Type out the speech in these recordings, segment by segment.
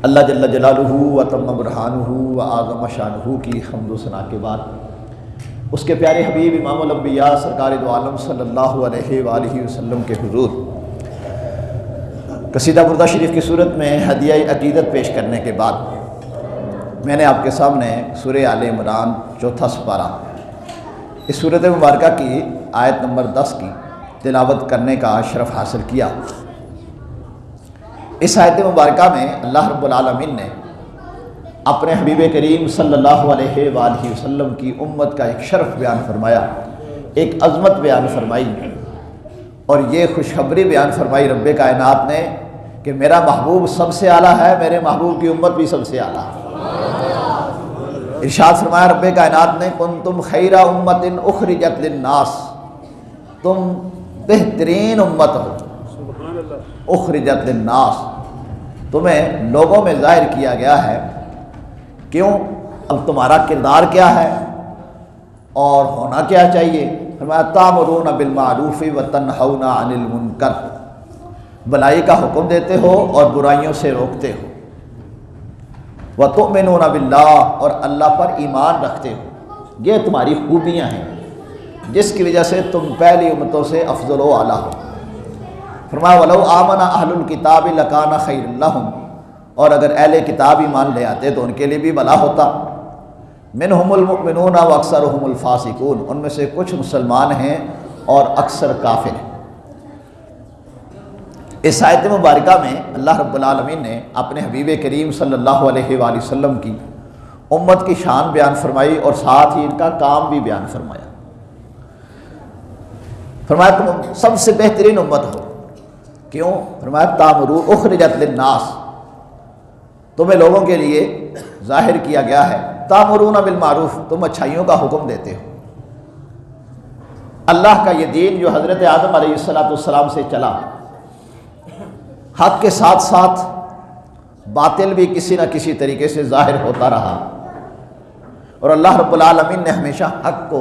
اللہ جل جلالہ و تم برہانہ و اعظم شانہ کی حمد و ثنا کے بعد اس کے پیارے حبیب امام الانبیاء سرکار دو عالم صلی اللہ علیہ وآلہ وسلم کے حضور قصیدہ بردہ شریف کی صورت میں ہدیہ عقیدت پیش کرنے کے بعد میں نے آپ کے سامنے سورہ آل عمران چوتھا سپارہ اس صورت مبارکہ کی آیت نمبر 10 کی تلاوت کرنے کا شرف حاصل کیا۔ اس آیت مبارکہ میں اللہ رب العالمین نے اپنے حبیب کریم صلی اللہ علیہ وآلہ وسلم کی امت کا ایک شرف بیان فرمایا، ایک عظمت بیان فرمائی، اور یہ خوشخبری بیان فرمائی رب کائنات نے کہ میرا محبوب سب سے اعلیٰ ہے، میرے محبوب کی امت بھی سب سے اعلیٰ ہے۔ ارشاد فرمایا رب کائنات نے کنتم خیر امت اخرجت للناس، تم بہترین امت ہو، اخرجت للناس، تمہیں لوگوں میں ظاہر کیا گیا ہے۔ کیوں؟ اب تمہارا کردار کیا ہے اور ہونا کیا چاہیے؟ فرمایا تامرون بالمعروف وتنہون عن المنکر، بھلائی کا حکم دیتے ہو اور برائیوں سے روکتے ہو، وتؤمنون باللہ، اور اللہ پر ایمان رکھتے ہو۔ یہ تمہاری خوبیاں ہیں جس کی وجہ سے تم پہلی امتوں سے افضل و اعلیٰ ہو۔ فرمایا وَلَوْ آمَنَ أَهْلُ الْكِتَابِ لَكَانَ خَيْرًا لَهُمْ، اور اگر اہل کتاب ایمان لے آتے تو ان کے لیے بھی بھلا ہوتا۔ مِنْهُمُ الْمُؤْمِنُونَ وَأَكْثَرُهُمُ الْفَاسِقُونَ، ان میں سے کچھ مسلمان ہیں اور اکثر کافر ہیں۔ اس آیت مبارکہ میں اللہ رب العالمین نے اپنے حبیب کریم صلی اللہ علیہ وآلہ وسلم کی امت کی شان بیان فرمائی اور ساتھ ہی ان کا کام بھی بیان فرمایا۔ فرمایا تم سب سے بہترین امت ہو۔ کیوں؟ فرمایا تامرو اخرجت للناس، تمہیں لوگوں کے لیے ظاہر کیا گیا ہے، تامرون بالمعروف، تم اچھائیوں کا حکم دیتے ہو۔ اللہ کا یہ دین جو حضرت آدم علیہ السلام سے چلا، حق کے ساتھ ساتھ باطل بھی کسی نہ کسی طریقے سے ظاہر ہوتا رہا، اور اللہ رب العالمین نے ہمیشہ حق کو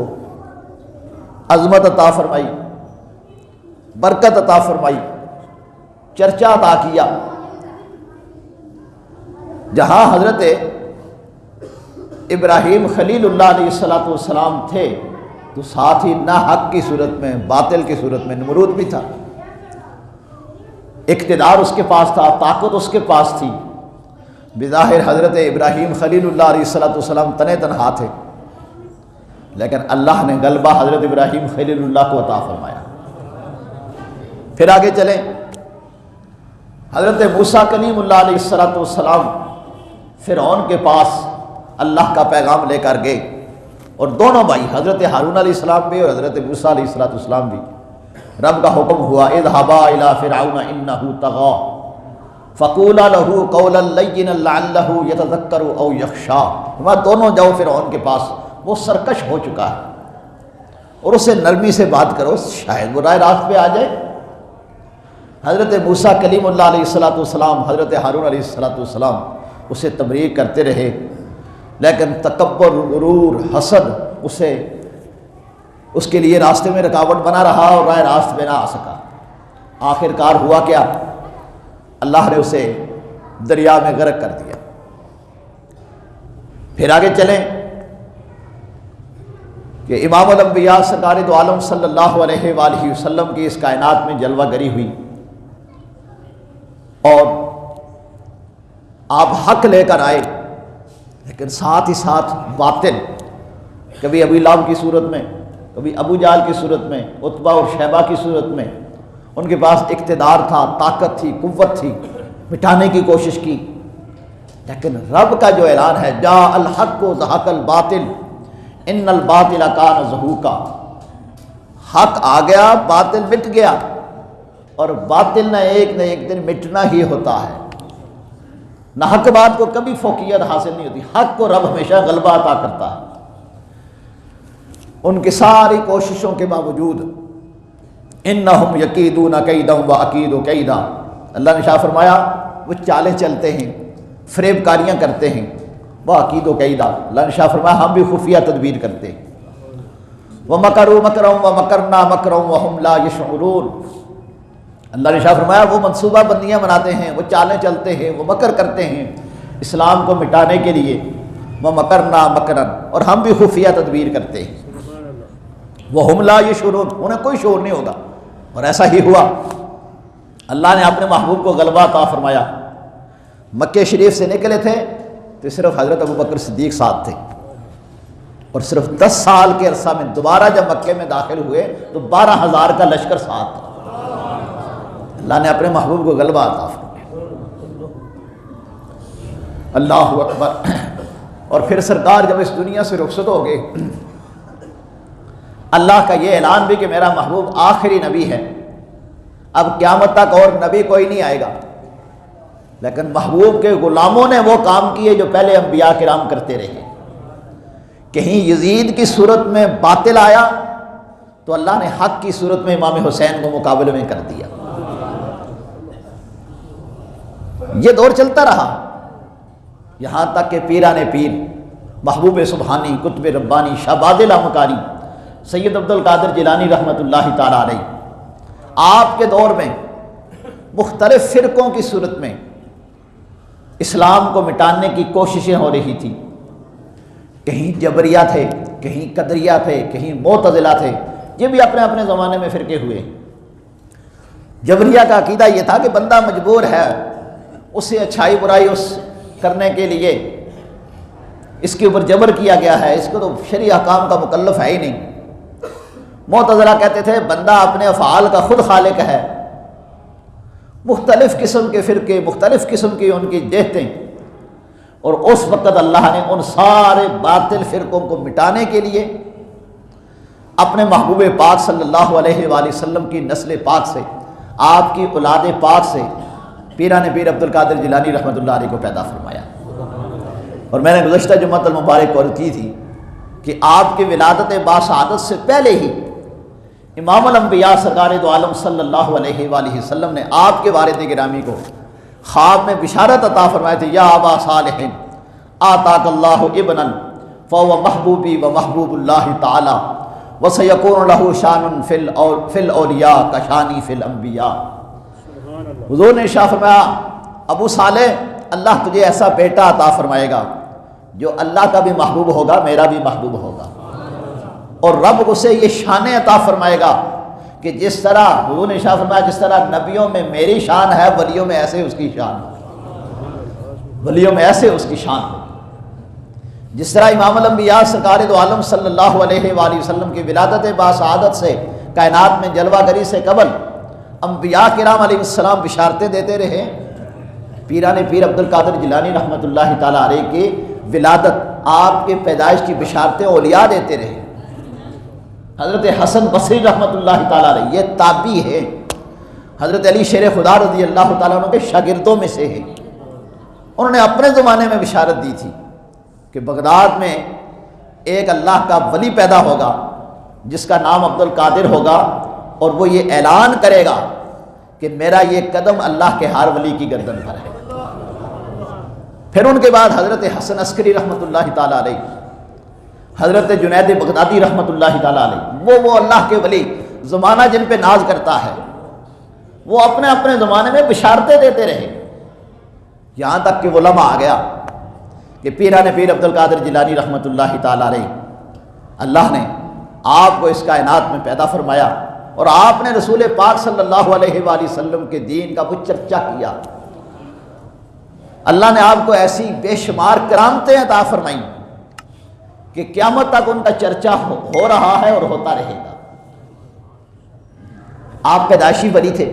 عظمت عطا فرمائی، برکت عطا فرمائی، چرچا عطا کیا۔ جہاں حضرت ابراہیم خلیل اللہ علیہ السلام تھے تو ساتھ ہی نہ حق کی صورت میں باطل کی صورت میں نمرود بھی تھا، اقتدار اس کے پاس تھا، طاقت اس کے پاس تھی۔ بظاہر حضرت ابراہیم خلیل اللہ علیہ السلام تنے تنہا تھے، لیکن اللہ نے غلبہ حضرت ابراہیم خلیل اللہ کو عطا فرمایا۔ پھر آگے چلیں، حضرت موسیٰ کلیم اللہ علیہ السلام فرعون کے پاس اللہ کا پیغام لے کر گئے، اور دونوں بھائی حضرت ہارون علیہ السلام بھی اور حضرت موسیٰ علیہ السلام بھی، رب کا حکم ہوا اذهبا الى فرعون انه طغى فقولا له قولا لینا لعله يتذکر او یخشی، وہ دونوں جاؤ فرعون کے پاس، وہ سرکش ہو چکا ہے، اور اسے نرمی سے بات کرو، شاید وہ راہ راست پہ آ جائے۔ حضرت موسیٰ کلیم اللہ علیہ السلام، حضرت ہارون علیہ السلام اسے تبلیغ کرتے رہے، لیکن تکبر، غرور، حسد اسے اس کے لیے راستے میں رکاوٹ بنا رہا اور راہ راست میں نہ آ سکا۔ آخر کار ہوا کیا؟ اللہ نے اسے دریا میں غرق کر دیا۔ پھر آگے چلیں کہ امام الانبیاء سرکار دو عالم صلی اللہ علیہ وآلہ وسلم کی اس کائنات میں جلوہ گری ہوئی، اور آپ حق لے کر آئے، لیکن ساتھ ہی ساتھ باطل، کبھی ابو لہب کی صورت میں، کبھی ابو جہل کی صورت میں، عتبہ اور شیبہ کی صورت میں، ان کے پاس اقتدار تھا، طاقت تھی، قوت تھی، مٹانے کی کوشش کی، لیکن رب کا جو اعلان ہے جاء الحق وزہق الباطل ان الباطل کان زہوقا، حق آ گیا، باطل مٹ گیا، اور باطل نہ ایک دن مٹنا ہی ہوتا ہے۔ نہ حق بات کو کبھی فوقیت حاصل نہیں ہوتی، حق کو رب ہمیشہ غلبہ عطا کرتا ہے۔ ان کی ساری کوششوں کے باوجود انہم یکیدون کیدا واکید کیدا، اللہ نے شاہ فرمایا وہ چالیں چلتے ہیں، فریب کاریاں کرتے ہیں، واکید کیدا، اللہ نے شاہ فرمایا ہم بھی خفیہ تدبیر کرتے ہیں۔ ومکروا مکرا ومکرنا مکرا وہم لا یشعرون، اللہ نے شاہ فرمایا وہ منصوبہ بندیاں بناتے ہیں، وہ چالیں چلتے ہیں، وہ مکر کرتے ہیں اسلام کو مٹانے کے لیے، وہ مکرنا مکرن، اور ہم بھی خفیہ تدبیر کرتے ہیں، وہ ہم لا یشعرون، انہیں کوئی شعور نہیں ہوگا۔ اور ایسا ہی ہوا، اللہ نے اپنے محبوب کو غلبہ عطا فرمایا۔ مکہ شریف سے نکلے تھے تو صرف حضرت ابوبکر صدیق ساتھ تھے، اور صرف 10 سال کے عرصہ میں دوبارہ جب مکے میں داخل ہوئے تو 12,000 کا لشکر ساتھ تھا۔ اللہ نے اپنے محبوب کو غلبہ عطا فرمایا۔ اللہ اکبر۔ اور پھر سرکار جب اس دنیا سے رخصت ہو گئے، اللہ کا یہ اعلان بھی کہ میرا محبوب آخری نبی ہے، اب قیامت تک اور نبی کوئی نہیں آئے گا، لیکن محبوب کے غلاموں نے وہ کام کیے جو پہلے انبیاء کرام کرتے رہے۔ کہیں یزید کی صورت میں باطل آیا تو اللہ نے حق کی صورت میں امام حسین کو مقابلے میں کر دیا۔ یہ دور چلتا رہا یہاں تک کہ پیران پیر، محبوب سبحانی، قطب ربانی، شہباز لامکاری سید عبد القادر جیلانی رحمۃ اللہ تعالی علیہ، آپ کے دور میں مختلف فرقوں کی صورت میں اسلام کو مٹانے کی کوششیں ہو رہی تھی۔ کہیں جبریہ تھے، کہیں قدریہ تھے، کہیں معتزلہ تھے، یہ بھی اپنے اپنے زمانے میں فرقے ہوئے۔ جبریہ کا عقیدہ یہ تھا کہ بندہ مجبور ہے، اسے اچھائی برائی اس کرنے کے لیے اس کے اوپر جبر کیا گیا ہے، اس کو تو شرعی احکام کا مکلف ہے ہی نہیں۔ معتزلہ کہتے تھے بندہ اپنے افعال کا خود خالق ہے۔ مختلف قسم کے فرقے، مختلف قسم کی ان کی جہتیں، اور اس وقت اللہ نے ان سارے باطل فرقوں کو مٹانے کے لیے اپنے محبوب پاک صلی اللہ علیہ وآلہ وسلم کی نسل پاک سے، آپ کی اولاد پاک سے پیران پیر عبد القادر جیلانی رحمۃ اللہ علیہ کو پیدا فرمایا۔ اور میں نے گزشتہ جمعۃ المبارک عرض کی تھی کہ آپ کی ولادت باسعادت سے پہلے ہی امام الانبیاء سرکار دو عالم صلی اللہ علیہ وآلہ وسلم نے آپ کے والد گرامی کو خواب میں بشارت عطا فرمائے تھے، یا ابا صالح آتاک اللہ ابنا فهو محبوبی و محبوب اللہ تعالی وسیکون له شان فی الاولیاء کشانی فی الانبیاء۔ حضور نے ارشاد فرمایا ابو صالح اللہ تجھے ایسا بیٹا عطا فرمائے گا جو اللہ کا بھی محبوب ہوگا، میرا بھی محبوب ہوگا، اور رب اسے یہ شان عطا فرمائے گا کہ جس طرح حضور نے ارشاد فرمایا جس طرح نبیوں میں میری شان ہے، ولیوں میں ایسے اس کی شان ہو، ولیوں میں ایسے اس کی شان ہو۔ جس طرح امام الانبیاء سرکار دو عالم صلی اللہ علیہ وآلہ وسلم کی ولادت باسعادت سے کائنات میں جلوہ گری سے قبل انبیاء کرام علیہ السلام بشارتیں دیتے رہے، پیران پیر عبد القادر جیلانی رحمۃ اللہ تعالیٰ علیہ کی ولادت، آپ کے پیدائش کی بشارتیں اولیاء دیتے رہے۔ حضرت حسن بصری رحمۃ اللہ تعالیٰ علیہ یہ تابعی ہے، حضرت علی شیر خدا رضی اللہ تعالیٰ عنہ کے شاگردوں میں سے ہے۔ انہوں نے اپنے زمانے میں بشارت دی تھی کہ بغداد میں ایک اللہ کا ولی پیدا ہوگا جس کا نام عبد القادر ہوگا، اور وہ یہ اعلان کرے گا کہ میرا یہ قدم اللہ کے ہر ولی کی گردن پر ہے۔ پھر ان کے بعد حضرت حسن عسکری رحمۃ اللہ تعالیٰ علیہ، حضرت جنید بغدادی رحمۃ اللہ تعالیٰ علیہ، وہ اللہ کے ولی زمانہ جن پہ ناز کرتا ہے، وہ اپنے اپنے زمانے میں بشارتیں دیتے رہے، یہاں تک کہ وہ لمحہ آ گیا کہ پیران پیر عبد القادر جیلانی رحمۃ اللہ تعالیٰ علیہ، اللہ نے آپ کو اس کائنات میں پیدا فرمایا، اور آپ نے رسول پاک صلی اللہ علیہ وآلہ وسلم کے دین کا کچھ چرچا کیا۔ اللہ نے آپ کو ایسی بے شمار کرامتیں عطا فرمائیں کہ قیامت تک ان کا چرچا ہو رہا ہے اور ہوتا رہے گا۔ آپ پیدائشی ولی تھے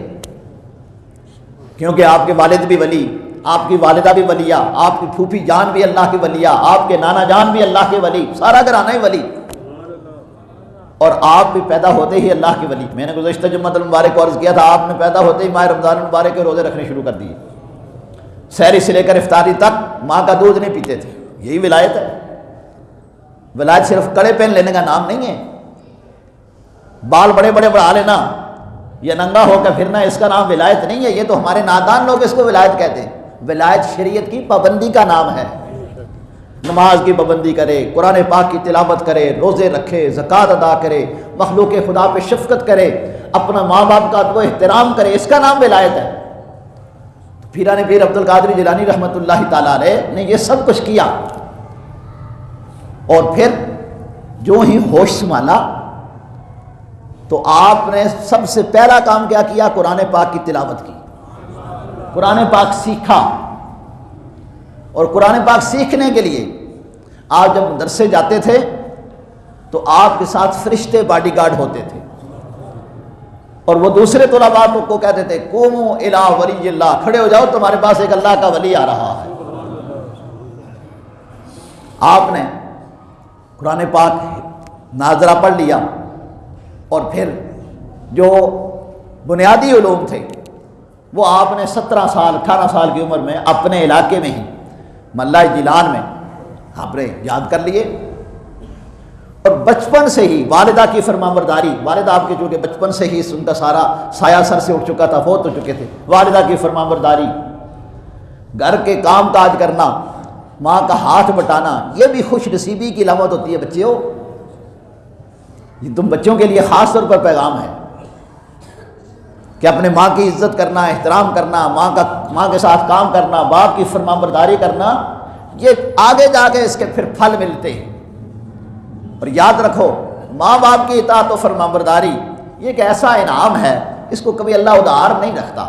کیونکہ آپ کے والد بھی ولی، آپ کی والدہ بھی ولیہ، آپ کی پھوپھی جان بھی اللہ کی ولیہ، آپ کے نانا جان بھی اللہ کے ولی، سارا گھرانہ ہی ولی، اور آپ بھی پیدا ہوتے ہی اللہ کے ولی۔ میں نے گزشتہ جمعہ المبارک کو عرض کیا تھا، آپ نے پیدا ہوتے ہی ماہ رمضان المبارک کے روزے رکھنے شروع کر دیے، سحری سے لے کر افطاری تک ماں کا دودھ نہیں پیتے تھے۔ یہی ولایت ہے۔ ولایت صرف کڑے پہن لینے کا نام نہیں ہے، بال بڑے بڑے بڑھا لینا یا ننگا ہو کے پھرنا اس کا نام ولایت نہیں ہے۔ یہ تو ہمارے نادان لوگ اس کو ولایت کہتے ہیں۔ ولایت شریعت کی پابندی کا نام ہے۔ نماز کی پابندی کرے، قرآن پاک کی تلاوت کرے، روزے رکھے، زکوٰۃ ادا کرے، مخلوق خدا پہ شفقت کرے، اپنا ماں باپ کا ادب و احترام کرے، اس کا نام ولایت ہے۔ پیران پیر عبد القادر جیلانی رحمۃ اللہ تعالیٰ علیہ نے یہ سب کچھ کیا، اور پھر جو ہی ہوش سنبھالا تو آپ نے سب سے پہلا کام کیا کیا؟ قرآن پاک کی تلاوت کی، قرآن پاک سیکھا۔ اور قرآن پاک سیکھنے کے لیے آپ جب مدرسے جاتے تھے تو آپ کے ساتھ فرشتے باڈی گارڈ ہوتے تھے، اور وہ دوسرے طلباء کو کہتے تھے قوموا الی ولی اللہ، کھڑے ہو جاؤ، تمہارے پاس ایک اللہ کا ولی آ رہا ہے۔ آپ نے قرآن پاک ناظرہ پڑھ لیا، اور پھر جو بنیادی علوم تھے وہ آپ نے 17 سال 18 سال کی عمر میں اپنے علاقے میں ہی محلہ جیلان میں آپ نے یاد کر لیے۔ اور بچپن سے ہی والدہ کی فرمانبرداری، والدہ آپ کے چونکہ بچپن سے ہی ان کا سارا سایہ سر سے اٹھ چکا تھا، فوت ہو چکے تھے، والدہ کی فرمانبرداری، گھر کے کام کاج کرنا، ماں کا ہاتھ بٹانا، یہ بھی خوش نصیبی کی علامت ہوتی ہے بچے ہو۔ یہ تم بچوں کے لیے خاص طور پر پیغام ہے کہ اپنے ماں کی عزت کرنا، احترام کرنا، ماں کے ساتھ کام کرنا، باپ کی فرمانبرداری کرنا، یہ آگے جا کے اس کے پھر پھل ملتے ہیں۔ اور یاد رکھو، ماں باپ کی اطاعت و فرمانبرداری یہ ایک ایسا انعام ہے، اس کو کبھی اللہ ادھار نہیں رکھتا،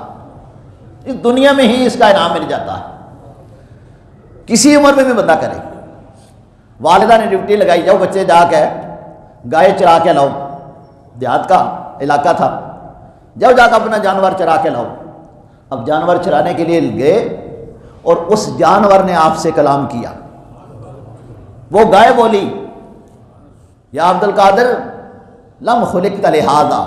اس دنیا میں ہی اس کا انعام مل جاتا ہے، کسی عمر میں بھی بندہ کرے۔ والدہ نے ڈیوٹی لگائی، جاؤ بچے جا کے گائے چرا کے لاؤ، دیہات کا علاقہ تھا، جاؤ جا کے اپنا جانور چرا کے لاؤ۔ اب جانور چرانے کے لیے گئے اور اس جانور نے آپ سے کلام کیا، وہ گائے بولی یا عبد القادر لم خلقت لہذا،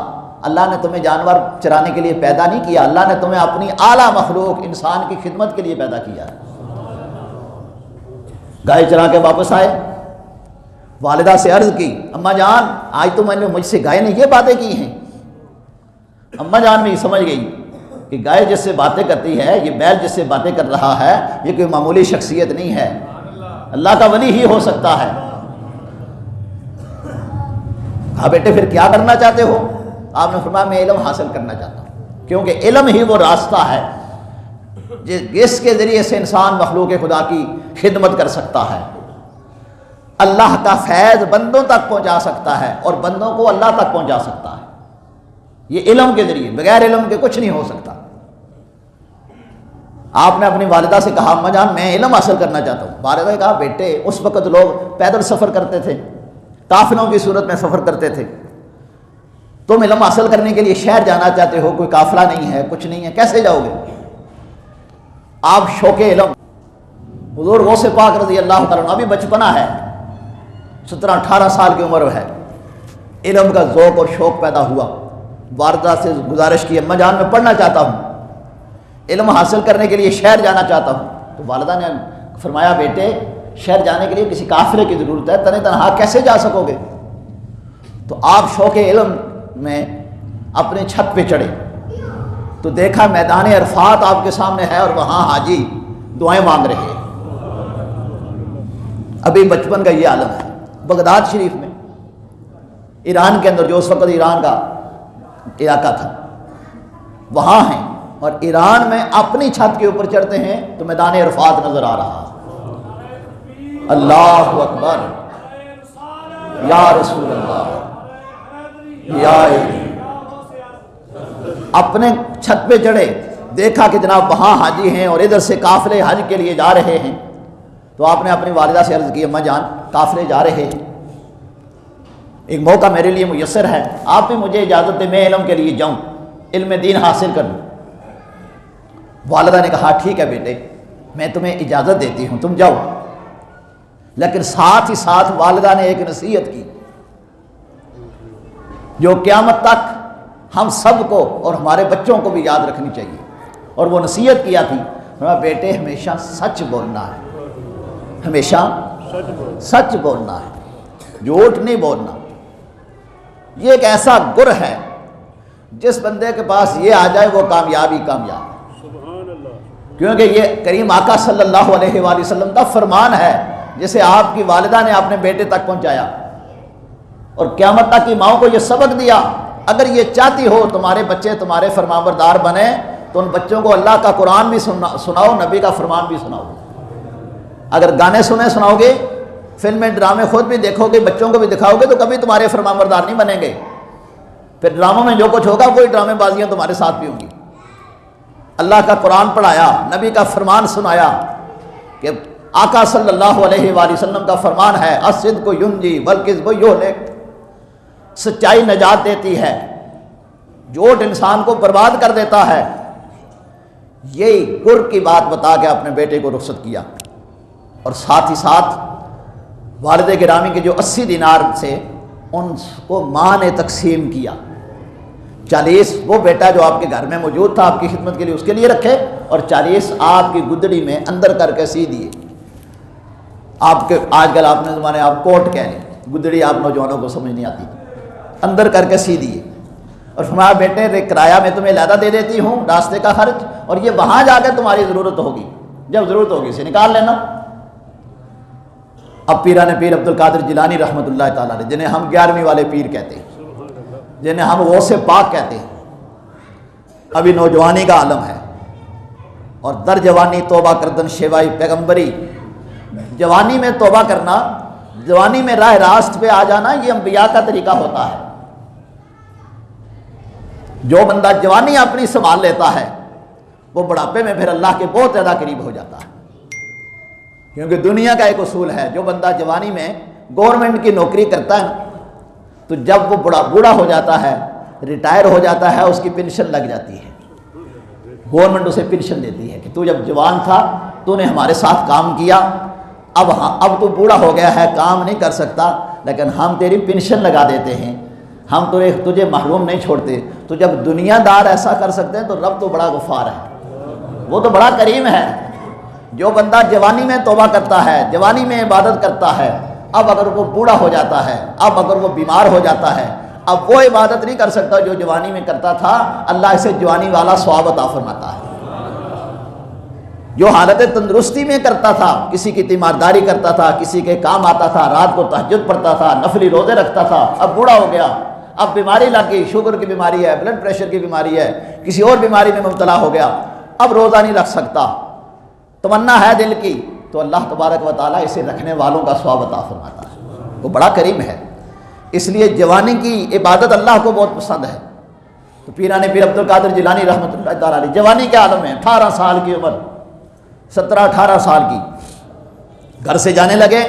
اللہ نے تمہیں جانور چرانے کے لیے پیدا نہیں کیا، اللہ نے تمہیں اپنی اعلیٰ مخلوق انسان کی خدمت کے لیے پیدا کیا ہے۔ گائے چرا کے واپس آئے، والدہ سے عرض کی، اماں جان آج تو میں نے مجھ سے گائے نے یہ باتیں کی ہیں۔ اماں جان بھی سمجھ گئی کہ گائے جس سے باتیں کرتی ہے، یہ بیل جس سے باتیں کر رہا ہے، یہ کوئی معمولی شخصیت نہیں ہے، اللہ کا ولی ہی ہو سکتا ہے۔ کہا بیٹے پھر کیا کرنا چاہتے ہو؟ آپ نے فرمایا میں علم حاصل کرنا چاہتا ہوں، کیونکہ علم ہی وہ راستہ ہے جس کے ذریعے سے انسان مخلوق خدا کی خدمت کر سکتا ہے، اللہ کا فیض بندوں تک پہنچا سکتا ہے اور بندوں کو اللہ تک پہنچا سکتا ہے، یہ علم کے ذریعے، بغیر علم کے کچھ نہیں ہو سکتا۔ آپ نے اپنی والدہ سے کہا اماں جان میں علم حاصل کرنا چاہتا ہوں۔ والدہ نے کہا بیٹے اس وقت لوگ پیدل سفر کرتے تھے، قافلوں کی صورت میں سفر کرتے تھے، تم علم حاصل کرنے کے لیے شہر جانا چاہتے ہو، کوئی قافلہ نہیں ہے، کچھ نہیں ہے، کیسے جاؤ گے؟ آپ شوق علم، حضور غوث پاک رضی اللہ تعالیٰ عنہ، ابھی بچپنا ہے، 17-18 سال کی عمر ہے، علم کا ذوق اور شوق پیدا ہوا، والدہ سے گزارش کی اماں جان میں پڑھنا چاہتا ہوں، علم حاصل کرنے کے لیے شہر جانا چاہتا ہوں۔ تو والدہ نے فرمایا بیٹے شہر جانے کے لیے کسی قافلے کی ضرورت ہے، تنہا تنہا کیسے جا سکو گے؟ تو آپ شوق علم میں اپنے چھت پہ چڑھے تو دیکھا میدان عرفات آپ کے سامنے ہے اور وہاں حاجی دعائیں مانگ رہے ہیں۔ ابھی بچپن کا یہ عالم ہے۔ بغداد شریف میں، ایران کے اندر، جو اس وقت ایران کا علاقہ تھا، وہاں ہیں، اور ایران میں اپنی چھت کے اوپر چڑھتے ہیں تو میدان عرفات نظر آ رہا۔ اللہ اکبر، یا رسول اللہ، یا اپنے چھت پہ چڑھے، دیکھا کہ جناب وہاں حاجی ہیں اور ادھر سے قافلے حج کے لیے جا رہے ہیں۔ تو آپ نے اپنی والدہ سے عرض کی اماں جان قافلے جا رہے ہیں، ایک موقع میرے لیے میسر ہے، آپ بھی مجھے اجازت دیں میں علم کے لیے جاؤں، علم دین حاصل کروں۔ والدہ نے کہا ٹھیک ہے بیٹے میں تمہیں اجازت دیتی ہوں، تم جاؤ۔ لیکن ساتھ ہی ساتھ والدہ نے ایک نصیحت کی جو قیامت تک ہم سب کو اور ہمارے بچوں کو بھی یاد رکھنی چاہیے، اور وہ نصیحت کیا تھی، بیٹے ہمیشہ سچ بولنا ہے، ہمیشہ سچ بولنا ہے، جھوٹ نہیں بولنا۔ یہ ایک ایسا گر ہے جس بندے کے پاس یہ آ جائے وہ کامیاب ہی کامیاب ہے، کیونکہ یہ کریم آقا صلی اللہ علیہ وآلہ وسلم کا فرمان ہے جسے آپ کی والدہ نے اپنے بیٹے تک پہنچایا اور قیامت تک کی ماؤں کو یہ سبق دیا، اگر یہ چاہتی ہو تمہارے بچے تمہارے فرمانبردار بنے تو ان بچوں کو اللہ کا قرآن بھی سناؤ، نبی کا فرمان بھی سناؤ۔ اگر گانے سناؤ گے، فلمیں ڈرامے خود بھی دیکھو گے، بچوں کو بھی دکھاؤ گے، تو کبھی تمہارے فرمانبردار نہیں بنیں گے۔ پھر ڈراموں میں جو کچھ ہوگا وہی ڈرامے بازیاں تمہارے ساتھ بھی ہوں گی۔ اللہ کا قرآن پڑھایا، نبی کا فرمان سنایا کہ آقا صلی اللہ علیہ وآلہ وسلم کا فرمان ہے الصدق ینجی والکذب یہلک، سچائی نجات دیتی ہے، جھوٹ انسان کو برباد کر دیتا ہے۔ یہی گر کی بات بتا کے اپنے بیٹے کو رخصت کیا، اور ساتھ ہی ساتھ والد گرامی کے جو 80 دینار سے ان کو ماں نے تقسیم کیا، 40 وہ بیٹا جو آپ کے گھر میں موجود تھا آپ کی خدمت کے لیے اس کے لیے رکھے، اور 40 آپ کی گدڑی میں اندر کر کے سی دیے۔ آپ کے آج کل آپ نے زمانے آپ کوٹ کہہ لیں، گدڑی آپ نوجوانوں کو سمجھ نہیں آتی، اندر کر کے سی دیے، اور فرمایا بیٹے کرایہ میں تمہیں علیحدہ دے دیتی ہوں، راستے کا خرچ، اور یہ وہاں جا کے تمہاری ضرورت ہوگی، جب ضرورت ہوگی اسے نکال لینا۔ اب پیران پیر عبد القادر جیلانی رحمۃ اللہ تعالیٰ علیہ، جنہیں ہم 11ویں والے پیر کہتے ہیں، جنہیں ہم غوث پاک کہتے ہیں، ابھی نوجوانی کا عالم ہے، اور در جوانی توبہ کردن شیوائی پیغمبری، جوانی میں توبہ کرنا، جوانی میں راہ راست پہ آ جانا، یہ انبیاء کا طریقہ ہوتا ہے۔ جو بندہ جوانی اپنی سنبھال لیتا ہے وہ بڑھاپے میں پھر اللہ کے بہت زیادہ قریب ہو جاتا ہے، کیونکہ دنیا کا ایک اصول ہے، جو بندہ جوانی میں گورنمنٹ کی نوکری کرتا ہے تو جب وہ بوڑھا ہو جاتا ہے، ریٹائر ہو جاتا ہے، اس کی پینشن لگ جاتی ہے، گورنمنٹ اسے پینشن دیتی ہے کہ تو جب جوان تھا تو نے ہمارے ساتھ کام کیا، اب تو بوڑھا ہو گیا ہے، کام نہیں کر سکتا، لیکن ہم تیری پینشن لگا دیتے ہیں، ہم تجھے محروم نہیں چھوڑتے۔ تو جب دنیا دار ایسا کر سکتے ہیں تو رب تو بڑا غفار ہے، وہ تو بڑا کریم ہے۔ جو بندہ جوانی میں توبہ کرتا ہے، جوانی میں عبادت کرتا ہے، اب اگر وہ بوڑھا ہو جاتا ہے، اب اگر وہ بیمار ہو جاتا ہے، اب وہ عبادت نہیں کر سکتا جو جوانی میں کرتا تھا، اللہ اسے جوانی والا ثواب عطا فرماتا ہے۔ جو حالت تندرستی میں کرتا تھا، کسی کی تیمارداری کرتا تھا، کسی کے کام آتا تھا، رات کو تہجد پڑھتا تھا، نفلی روزے رکھتا تھا، اب بوڑھا ہو گیا، اب بیماری لگ گئی، شوگر کی بیماری ہے، بلڈ پریشر کی بیماری ہے، کسی اور بیماری میں مبتلا ہو گیا، اب روزہ نہیں رکھ سکتا، تمنا ہے دل کی، تو اللہ تبارک و تعالیٰ اسے رکھنے والوں کا ثواب عطا فرماتا ہے، وہ بڑا کریم ہے۔ اس لیے جوانی کی عبادت اللہ کو بہت پسند ہے۔ تو پیران پیر عبد القادر جیلانی رحمۃ اللہ تعالیٰ علیہ جوانی کے عالم میں 18 سال کی عمر، 17-18 سال کی، گھر سے جانے لگے،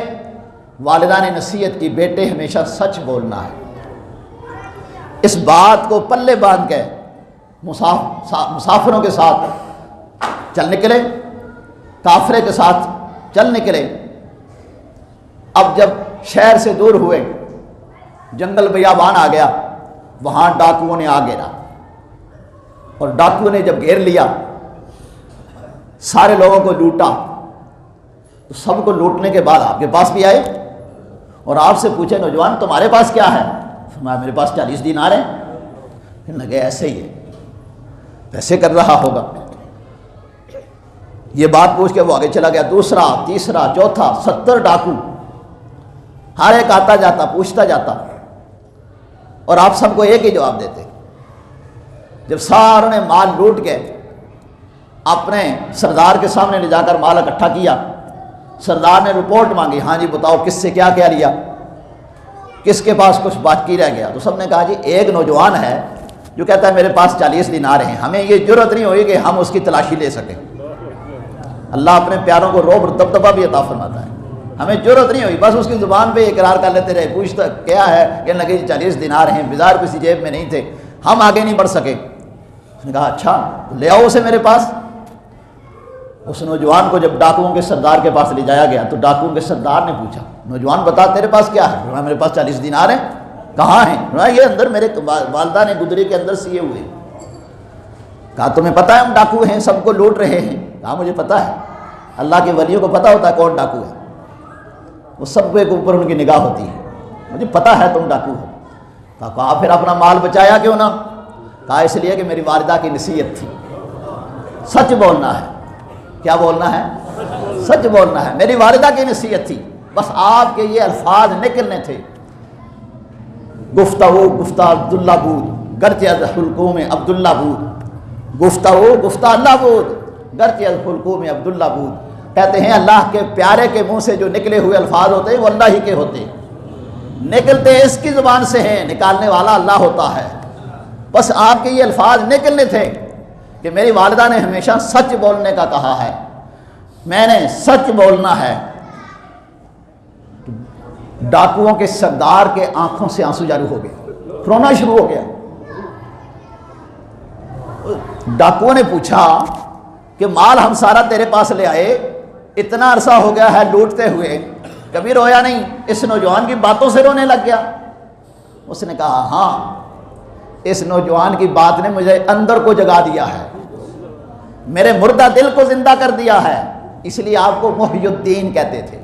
والدہ نے نصیحت کی بیٹے ہمیشہ سچ بولنا ہے۔ اس بات کو پلے باندھ کے مسافروں کے ساتھ چل نکلے، کافرے کے ساتھ چل نکلے۔ اب جب شہر سے دور ہوئے، جنگل بیابان آ گیا، وہاں ڈاکوؤں نے آ گھیرا، اور ڈاکوؤں نے جب گھیر لیا، سارے لوگوں کو لوٹا، تو سب کو لوٹنے کے بعد آپ کے پاس بھی آئے اور آپ سے پوچھے نوجوان تمہارے پاس کیا ہے؟ فرمایا میرے پاس 40 دینار ہیں۔ پھر لگے ایسے ہی ہے، ویسے کر رہا ہوگا۔ یہ بات پوچھ کے وہ آگے چلا گیا، دوسرا، تیسرا، چوتھا، 70 ڈاکو، ہر ایک آتا جاتا پوچھتا جاتا، اور آپ سب کو ایک ہی جواب دیتے۔ جب ساروں نے مال لوٹ کے اپنے سردار کے سامنے لے جا کر مال اکٹھا کیا، سردار نے رپورٹ مانگی، ہاں جی بتاؤ کس سے کیا کیا لیا، کس کے پاس کچھ باقی رہ گیا؟ تو سب نے کہا جی ایک نوجوان ہے جو کہتا ہے میرے پاس 40 دینار ہیں، ہمیں یہ جرت نہیں ہوئی کہ ہم اس کی تلاشی لے سکیں۔ اللہ اپنے پیاروں کو رعب اور دبدبہ بھی عطا فرماتا ہے، ہمیں جرت نہیں ہوئی، بس اس کی زبان پہ اقرار کر لیتے رہے، پوچھتا کیا ہے، کہنے لگے 40 دینار ہیں، بازار کسی جیب میں نہیں تھے، ہم آگے نہیں بڑھ سکے۔ اس نے کہا اچھا لے آؤ اسے میرے پاس۔ اس نوجوان کو جب ڈاکوؤں کے سردار کے پاس لے جایا گیا تو ڈاکوؤں کے سردار نے پوچھا نوجوان بتا تیرے پاس کیا ہے؟ میرے پاس 40 دینار ہیں۔ کہاں ہیں؟ یہ اندر میرے والدہ نے گدڑی کے اندر سیے ہوئے۔ کہا تمہیں پتہ ہے ہم ڈاکو ہیں، سب کو لوٹ رہے ہیں؟ کہا مجھے پتہ ہے، اللہ کے ولیوں کو پتہ ہوتا ہے کون ڈاکو ہے، وہ سب کے اوپر ان کی نگاہ ہوتی ہے، مجھے پتہ ہے تم ڈاکو ہو۔ کہا پھر اپنا مال بچایا کیوں نہ؟ کہا اس لیے کہ میری والدہ کی نصیحت تھی، سچ بولنا ہے۔ کیا بولنا ہے؟ سچ بولنا ہے، میری والدہ کی نصیحت تھی۔ بس آپ کے یہ الفاظ نکلنے تھے، گفتگو گفتہ عبداللہ بود گرچہ از حلقوم عبداللہ بود، گفتگو گفتہ اللہ بود گرچہ از حلقوم عبداللہ بود۔ کہتے ہیں اللہ کے پیارے کے منہ سے جو نکلے ہوئے الفاظ ہوتے ہیں وہ اللہ ہی کے ہوتے ہیں، نکلتے اس کی زبان سے ہیں، نکالنے والا اللہ ہوتا ہے۔ بس آپ کے یہ الفاظ نکلنے تھے کہ میری والدہ نے ہمیشہ سچ بولنے کا کہا ہے، میں نے سچ بولنا ہے۔ ڈاکوؤں کے سردار کے آنکھوں سے آنسو جاری ہو گئے، رونا شروع ہو گیا۔ ڈاکوؤں نے پوچھا کہ مال ہم سارا تیرے پاس لے آئے، اتنا عرصہ ہو گیا ہے لوٹتے ہوئے، کبھی رویا نہیں، اس نوجوان کی باتوں سے رونے لگ گیا؟ اس نے کہا ہاں، اس نوجوان کی بات نے مجھے اندر کو جگا دیا ہے، میرے مردہ دل کو زندہ کر دیا ہے، اس لیے آپ کو محی الدین کہتے تھے،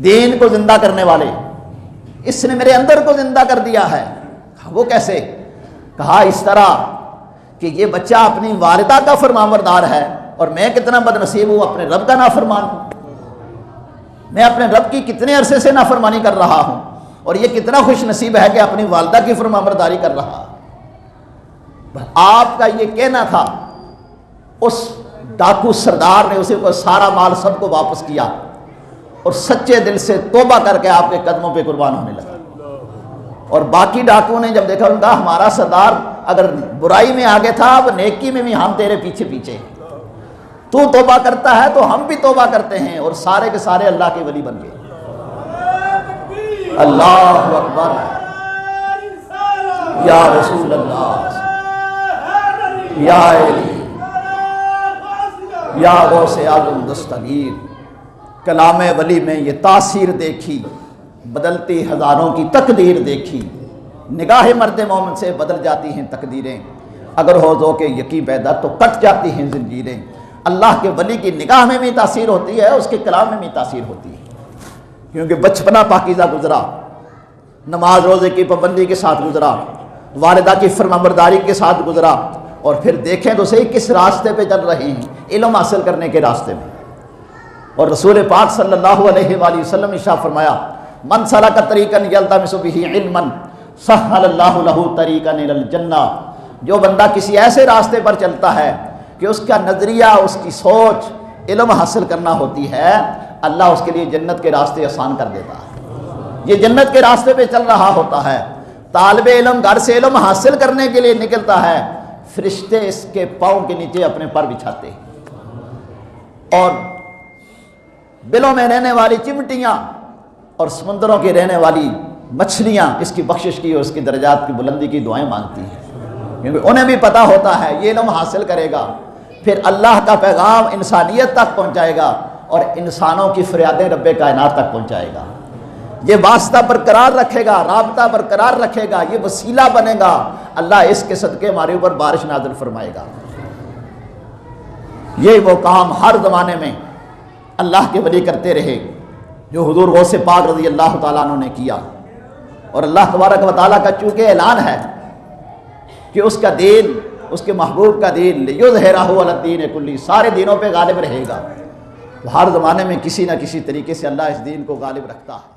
دین کو زندہ کرنے والے، اس نے میرے اندر کو زندہ کر دیا ہے۔ وہ کیسے؟ کہا اس طرح کہ یہ بچہ اپنی والدہ کا فرمانبردار ہے اور میں کتنا بد نصیب ہوں، اپنے رب کا نافرمان ہوں، میں اپنے رب کی کتنے عرصے سے نافرمانی کر رہا ہوں، اور یہ کتنا خوش نصیب ہے کہ اپنی والدہ کی فرمانبرداری کر رہا۔ آپ کا یہ کہنا تھا، اس ڈاکو سردار نے اسے کو سارا مال سب کو واپس کیا اور سچے دل سے توبہ کر کے آپ کے قدموں پہ قربان ہونے لگا۔ اور باقی ڈاکو نے جب دیکھا، ان کا ہمارا سردار اگر برائی میں آگے تھا، اب نیکی میں بھی ہم تیرے پیچھے پیچھے، تو توبہ کرتا ہے تو ہم بھی توبہ کرتے ہیں، اور سارے کے سارے اللہ کے ولی بن گئے۔ اللہ اکبر، یا رسول اللہ، یا علی، یا غوث اعظم دستگیر۔ کلام ولی میں یہ تاثیر دیکھی، بدلتی ہزاروں کی تقدیر دیکھی، نگاہ مرد مومن سے بدل جاتی ہیں تقدیریں، اگر ہو ذوق یقین پیدا تو کٹ جاتی ہیں زنجیریں۔ اللہ کے ولی کی نگاہ میں بھی تاثیر ہوتی ہے، اس کے کلام میں بھی تاثیر ہوتی ہے، کیونکہ بچپنا پاکیزہ گزرا، نماز روزے کی پابندی کے ساتھ گزرا، والدہ کی فرمانبرداری کے ساتھ گزرا، اور پھر دیکھیں تو صحیح کس راستے پہ چل رہے ہیں، علم حاصل کرنے کے راستے میں۔ اور رسول پاک صلی اللہ علیہ وآلہ وسلم نے ارشاد فرمایا، من سلک طریقا یلتمس بہ علما سہل اللہ لہ طریقا الی الجنہ۔ جو بندہ کسی ایسے راستے پر چلتا ہے کہ اس کا نظریہ، اس کی سوچ علم حاصل کرنا ہوتی ہے، اللہ اس کے لیے جنت کے راستے آسان کر دیتا ہے۔ یہ جنت کے راستے پہ چل رہا ہوتا ہے، طالب علم گھر سے علم حاصل کرنے کے لیے نکلتا ہے، فرشتے اس کے پاؤں کے نیچے اپنے پر بچھاتے ہیں، اور بلوں میں رہنے والی چمٹیاں اور سمندروں کی رہنے والی مچھلیاں اس کی بخشش کی اور اس کی درجات کی بلندی کی دعائیں مانگتی ہیں، کیونکہ انہیں بھی پتہ ہوتا ہے یہ علم حاصل کرے گا، پھر اللہ کا پیغام انسانیت تک پہنچائے گا اور انسانوں کی فریادیں رب کائنات تک پہنچائے گا، یہ واسطہ برقرار رکھے گا، رابطہ برقرار رکھے گا، یہ وسیلہ بنے گا، اللہ اس کے صدقے ہمارے اوپر بارش نازل فرمائے گا۔ یہ وہ کام ہر زمانے میں اللہ کے ولی کرتے رہے جو حضور غوث پاک رضی اللہ تعالیٰ عنہ نے کیا، اور اللہ تبارک و تعالیٰ کا چونکہ اعلان ہے کہ اس کا دین، اس کے محبوب کا دین لیظہرہ علی الدین کلہ، سارے دینوں پہ غالب رہے گا، تو ہر زمانے میں کسی نہ کسی طریقے سے اللہ اس دین کو غالب رکھتا ہے۔